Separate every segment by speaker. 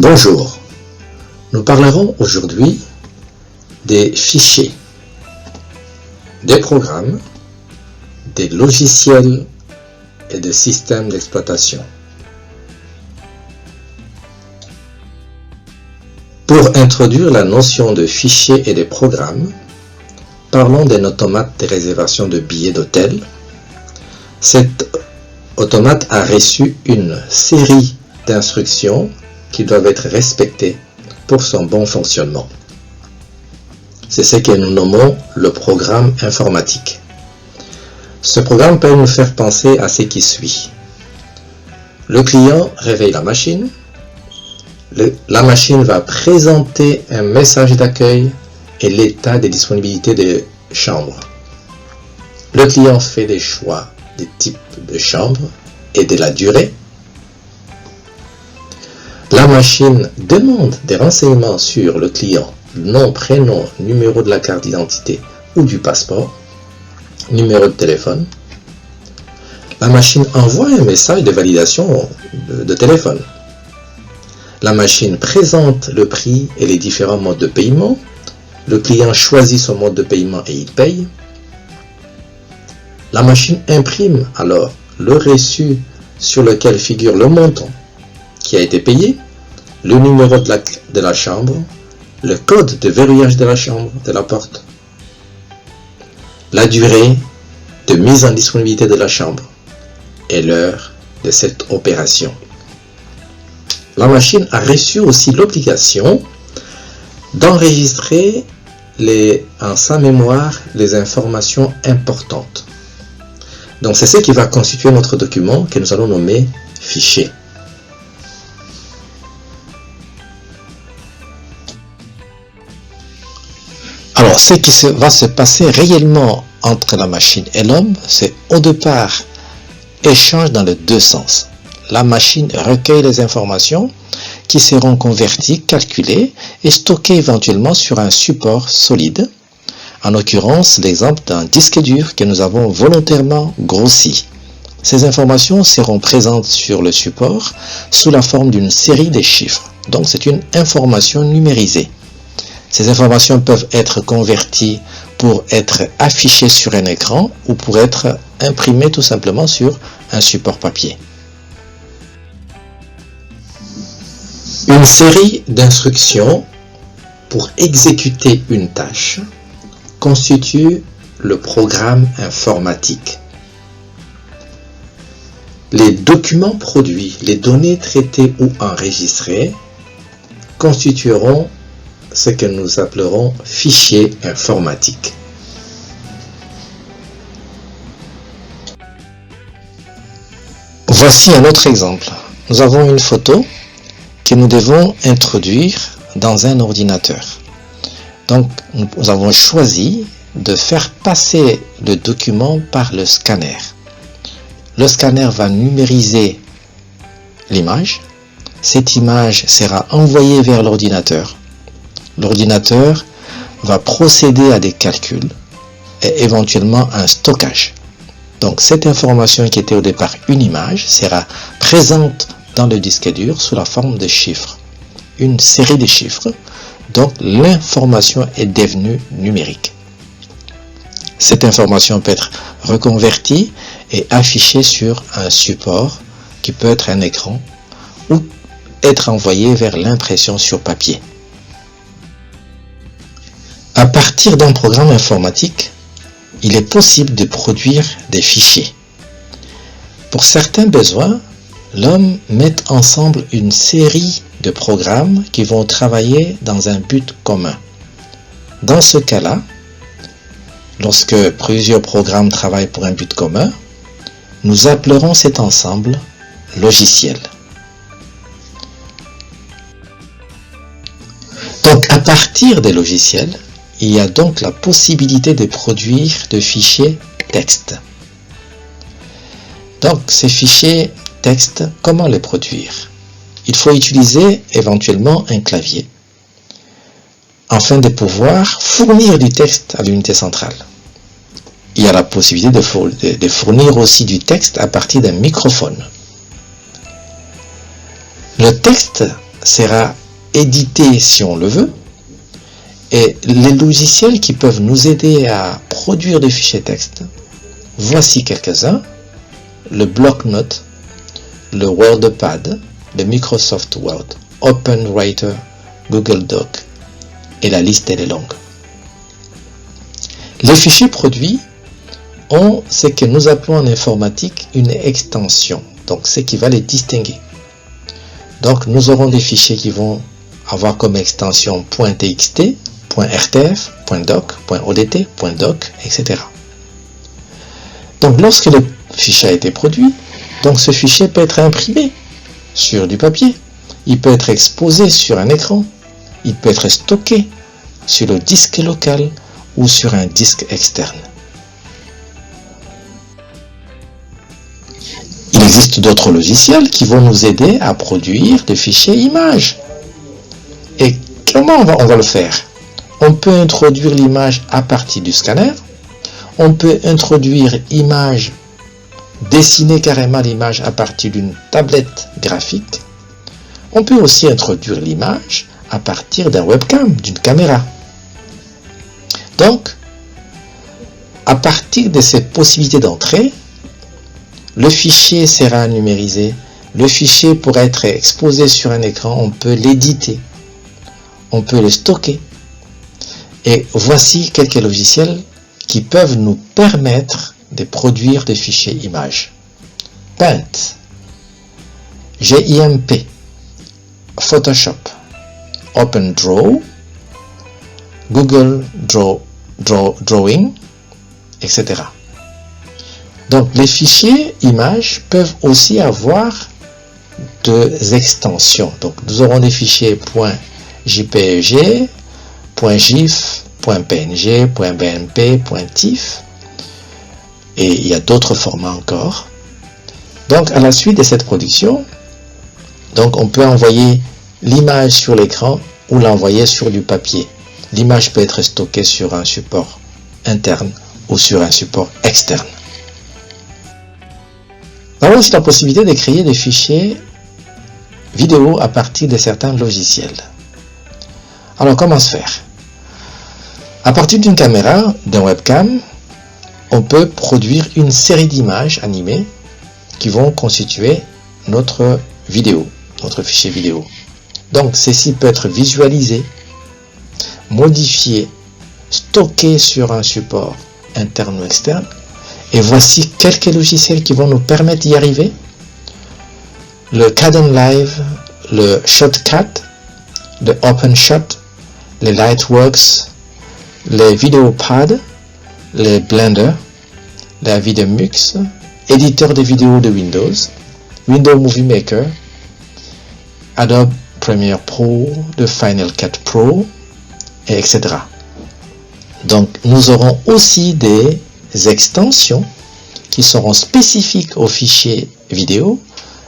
Speaker 1: Bonjour, nous parlerons aujourd'hui des fichiers, des programmes, des logiciels et des systèmes d'exploitation. Pour introduire la notion de fichiers et des programmes, parlons d'un automate de réservation de billets d'hôtel. Cet automate a reçu une série d'instructions qui doivent être respectées pour son bon fonctionnement. C'est ce que nous nommons le programme informatique. Ce programme peut nous faire penser à ce qui suit. Le client réveille la machine. La machine va présenter un message d'accueil et l'état de disponibilité des chambres. Le client fait des choix des types de chambres et de la durée. La machine demande des renseignements sur le client, nom, prénom, numéro de la carte d'identité ou du passeport, numéro de téléphone. La machine envoie un message de validation de téléphone. La machine présente le prix et les différents modes de paiement. Le client choisit son mode de paiement et il paye. La machine imprime alors le reçu sur lequel figure le montant qui a été payé, le numéro de la chambre, le code de verrouillage de la chambre, de la porte, la durée de mise en disponibilité de la chambre et l'heure de cette opération. La machine a reçu aussi l'obligation d'enregistrer en sa mémoire les informations importantes. Donc c'est ce qui va constituer notre document que nous allons nommer fichier. Alors, ce qui va se passer réellement entre la machine et l'homme, c'est au départ échange dans les deux sens. La machine recueille les informations qui seront converties, calculées et stockées éventuellement sur un support solide. En l'occurrence, l'exemple d'un disque dur que nous avons volontairement grossi. Ces informations seront présentes sur le support sous la forme d'une série de chiffres. Donc, c'est une information numérisée. Ces informations peuvent être converties pour être affichées sur un écran ou pour être imprimées tout simplement sur un support papier. Une série d'instructions pour exécuter une tâche constitue le programme informatique. Les documents produits, les données traitées ou enregistrées constitueront ce que nous appellerons fichiers informatiques. Voici un autre exemple. Nous avons une photo que nous devons introduire dans un ordinateur. Donc, nous avons choisi de faire passer le document par le scanner. Le scanner va numériser l'image. Cette image sera envoyée vers l'ordinateur. L'ordinateur va procéder à des calculs et éventuellement un stockage. Donc cette information qui était au départ une image sera présente dans le disque dur sous la forme de chiffres. Une série de chiffres, donc l'information est devenue numérique. Cette information peut être reconvertie et affichée sur un support qui peut être un écran ou être envoyée vers l'impression sur papier. À partir d'un programme informatique, il est possible de produire des fichiers. Pour certains besoins, l'homme met ensemble une série de programmes qui vont travailler dans un but commun. Dans ce cas-là, lorsque plusieurs programmes travaillent pour un but commun, nous appellerons cet ensemble logiciel. Donc à partir des logiciels, il y a donc la possibilité de produire des fichiers texte. Donc ces fichiers texte, comment les produire? Il faut utiliser éventuellement un clavier afin de pouvoir fournir du texte à l'unité centrale. Il y a la possibilité de fournir aussi du texte à partir d'un microphone. Le texte sera édité si on le veut. Et les logiciels qui peuvent nous aider à produire des fichiers texte, voici quelques-uns. Le bloc-notes, le WordPad, le Microsoft Word, OpenWriter, Google Doc, et la liste elle est longue. Les fichiers produits ont ce que nous appelons en informatique une extension, donc ce qui va les distinguer. Donc nous aurons des fichiers qui vont avoir comme extension .txt, .rtf, .doc, .odt, .doc, etc. Donc lorsque le fichier a été produit, donc ce fichier peut être imprimé sur du papier, il peut être exposé sur un écran, il peut être stocké sur le disque local ou sur un disque externe. Il existe d'autres logiciels qui vont nous aider à produire des fichiers images. Et comment on va le faire? On peut introduire l'image à partir du scanner, on peut introduire l'image, dessiner carrément l'image à partir d'une tablette graphique, on peut aussi introduire l'image à partir d'un webcam, d'une caméra. Donc, à partir de ces possibilités d'entrée, le fichier sera numérisé, le fichier pourra être exposé sur un écran, on peut l'éditer, on peut le stocker. Et voici quelques logiciels qui peuvent nous permettre de produire des fichiers images. Paint, GIMP, Photoshop, OpenDraw, Google Drawing, etc. Donc les fichiers images peuvent aussi avoir des extensions. Donc nous aurons des fichiers .jpeg, .gif, .png, .bmp, .tif, et il y a d'autres formats encore. Donc à la suite de cette production, donc on peut envoyer l'image sur l'écran ou l'envoyer sur du papier. L'image peut être stockée sur un support interne ou sur un support externe. Nous avons aussi la possibilité de créer des fichiers vidéo à partir de certains logiciels. Alors comment se faire? À partir d'une caméra, d'un webcam, on peut produire une série d'images animées qui vont constituer notre vidéo, notre fichier vidéo. Donc ceci peut être visualisé, modifié, stocké sur un support interne ou externe. Et voici quelques logiciels qui vont nous permettre d'y arriver. Le Kdenlive, le Shotcut, le OpenShot, les Lightworks, les VideoPad, les Blender, la Videmux, éditeur de vidéos de Windows, Windows Movie Maker, Adobe Premiere Pro, le Final Cut Pro, etc. Donc nous aurons aussi des extensions qui seront spécifiques aux fichiers vidéo,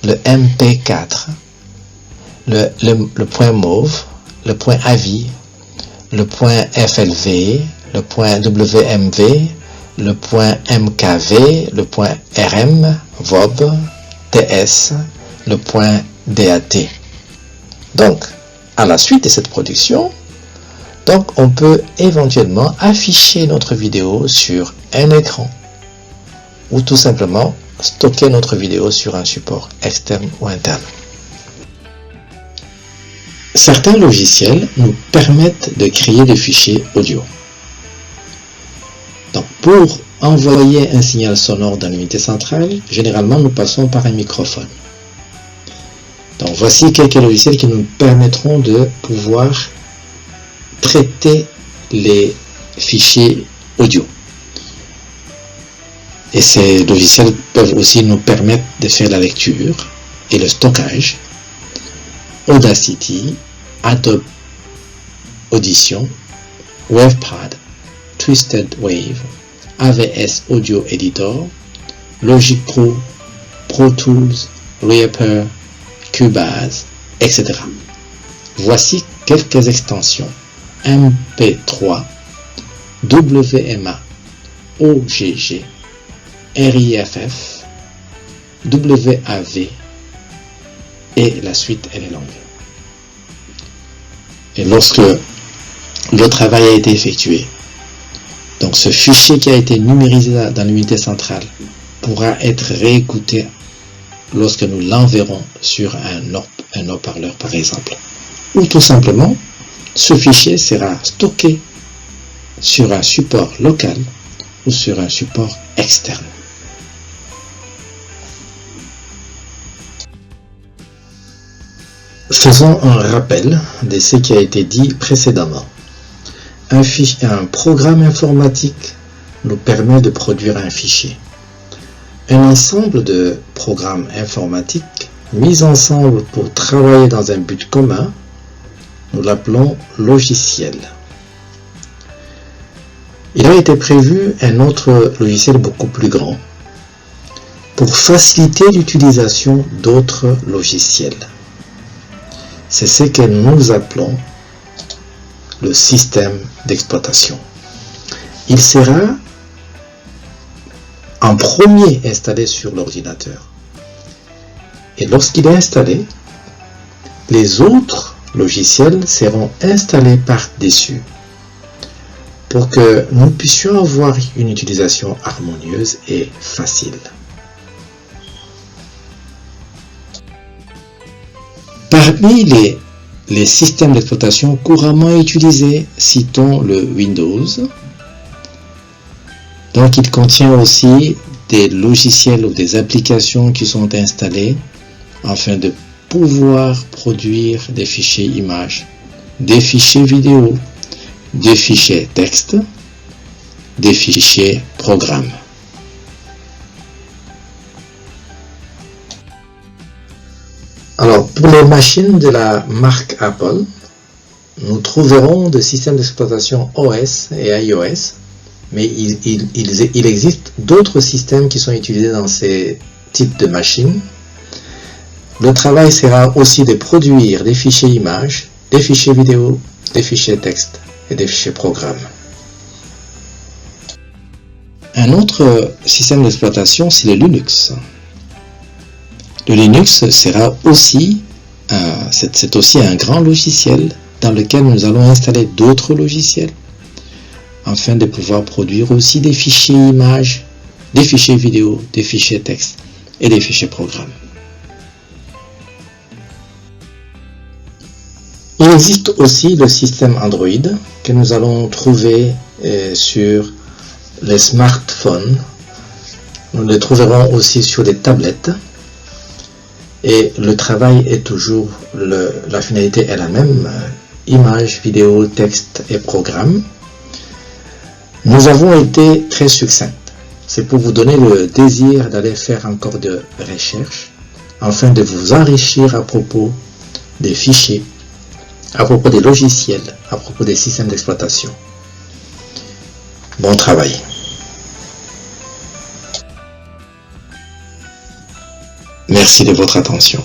Speaker 1: le MP4, le point MOV, le point AVI, le point FLV, le point WMV, le point MKV, le point RM, VOB, TS, le point DAT. Donc, à la suite de cette production, donc on peut éventuellement afficher notre vidéo sur un écran ou tout simplement stocker notre vidéo sur un support externe ou interne. Certains logiciels nous permettent de créer des fichiers audio. Donc pour envoyer un signal sonore dans l'unité centrale, généralement nous passons par un microphone. Donc voici quelques logiciels qui nous permettront de pouvoir traiter les fichiers audio. Et ces logiciels peuvent aussi nous permettre de faire la lecture et le stockage. Audacity, Adobe Audition, WavePad, Twisted Wave, AVS Audio Editor, Logic Pro, Pro Tools, Reaper, Cubase, etc. Voici quelques extensions: MP3, WMA, OGG, RIFF, WAV, et la suite elle est longue. Et lorsque le travail a été effectué, donc ce fichier qui a été numérisé dans l'unité centrale pourra être réécouté lorsque nous l'enverrons sur un haut-parleur par exemple. Ou tout simplement, ce fichier sera stocké sur un support local ou sur un support externe. Faisons un rappel de ce qui a été dit précédemment. Un programme informatique nous permet de produire un fichier. Un ensemble de programmes informatiques mis ensemble pour travailler dans un but commun, nous l'appelons logiciel. Il a été prévu un autre logiciel beaucoup plus grand pour faciliter l'utilisation d'autres logiciels. C'est ce que nous appelons le système d'exploitation. Il sera en premier installé sur l'ordinateur. Et lorsqu'il est installé, les autres logiciels seront installés par-dessus pour que nous puissions avoir une utilisation harmonieuse et facile. Parmi les systèmes d'exploitation couramment utilisés, citons le Windows. Donc il contient aussi des logiciels ou des applications qui sont installées afin de pouvoir produire des fichiers images, des fichiers vidéo, des fichiers texte, des fichiers programmes. Alors, pour les machines de la marque Apple, nous trouverons des systèmes d'exploitation OS et iOS, mais il existe d'autres systèmes qui sont utilisés dans ces types de machines. Le travail sera aussi de produire des fichiers images, des fichiers vidéo, des fichiers texte et des fichiers programmes. Un autre système d'exploitation, c'est le Linux. Le Linux sera aussi, c'est aussi un grand logiciel dans lequel nous allons installer d'autres logiciels afin de pouvoir produire aussi des fichiers images, des fichiers vidéo, des fichiers texte et des fichiers programmes. Il existe aussi le système Android que nous allons trouver sur les smartphones. Nous le trouverons aussi sur les tablettes. Et le travail est toujours, la finalité est la même, images, vidéos, texte et programmes. Nous avons été très succincts. C'est pour vous donner le désir d'aller faire encore de recherches afin de vous enrichir à propos des fichiers, à propos des logiciels, à propos des systèmes d'exploitation. Bon travail. Merci de votre attention.